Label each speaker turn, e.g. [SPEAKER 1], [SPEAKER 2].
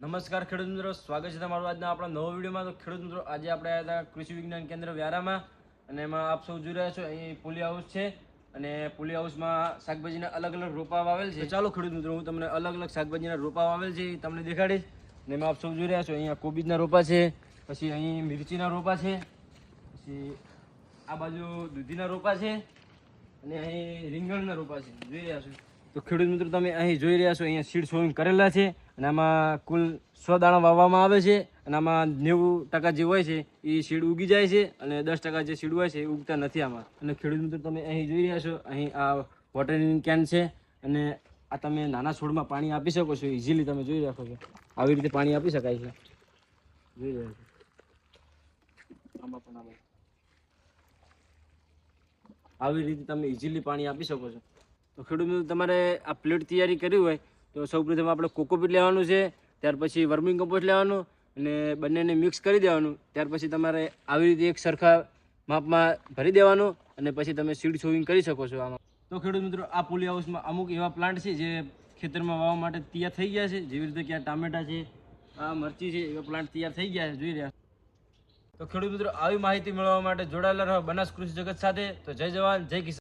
[SPEAKER 1] નમસ્કાર ખેડૂત મિત્રો, સ્વાગત છે તમારું આજના આપણા નવા વિડીયોમાં. તો ખેડૂત મિત્રો, આજે આપણે આવ્યા હતા કૃષિ વિજ્ઞાન કેન્દ્ર વ્યારામાં, અને એમાં આપ સૌ જોઈ રહ્યા છો અહીં પોલી હાઉસ છે, અને પોલી હાઉસમાં શાકભાજીના અલગ અલગ રોપા વાવેલ છે. ચાલો ખેડૂત મિત્રો, હું તમને અલગ અલગ શાકભાજીના રોપા વાવેલ છે એ તમને દેખાડીશ. અને એમાં આપ સૌ જોઈ રહ્યા છો અહીંયા કોબીજના રોપા છે, પછી અહીં મિરચીના રોપા છે, પછી આ બાજુ દૂધીના રોપા છે, અને અહીં રીંગણના રોપા છે, જોઈ રહ્યા છો. તો ખેડૂત મિત્રો, તમે અહીં જોઈ રહ્યા છો અહીંયા સીડ સોઈંગ કરેલા છે, અને આમાં કુલ 100 દાણા વાવવામાં આવે છે, અને આમાં 90% જે હોય છે એ સીડ ઉગી જાય છે, અને 10% જે સીડ હોય છે એ ઉગતા નથી આમાં. અને ખેડૂત મિત્રો, તમે અહીં જોઈ રહ્યા છો અહીં આ વોટરિંગ કેન છે, અને આ તમે નાના છોડમાં પાણી આપી શકો છો ઇઝીલી. તમે જોઈ રાખો છો આવી રીતે પાણી આપી શકાય છે, જોઈ રહ્યા છો. આમાં પણ આવી રીતે તમે ઇઝીલી પાણી આપી શકો છો. તો ખેડૂત મિત્રો, તમારે આ પ્લેટ તૈયારી કરવી હોય તો સૌપ્રથમ આપણે કોકોપીટ લેવાનું છે, ત્યાર પછી વર્મિંગ કમ્પોસ્ટ લેવાનું, અને બંનેને મિક્સ કરી દેવાનું. ત્યાર પછી તમારે આવી રીતે એક સરખા માપમાં ભરી દેવાનું, અને પછી તમે સીડ સોવિંગ કરી શકો છો આમાં. તો ખેડૂત મિત્રો, આ પોલી હાઉસમાં અમુક એવા પ્લાન્ટ છે જે ખેતરમાં વાવવા માટે તૈયાર થઈ ગયા છે, જેવી રીતે કે આ ટામેટા છે, આ મરચી છે, એવા પ્લાન્ટ તૈયાર થઈ ગયા છે, જોઈ રહ્યા. તો ખેડૂત મિત્રો, આવી માહિતી મેળવવા માટે જોડાયેલા રહો બનાસ કૃષિ જગત સાથે. તો જય જવાન, જય કિસાન.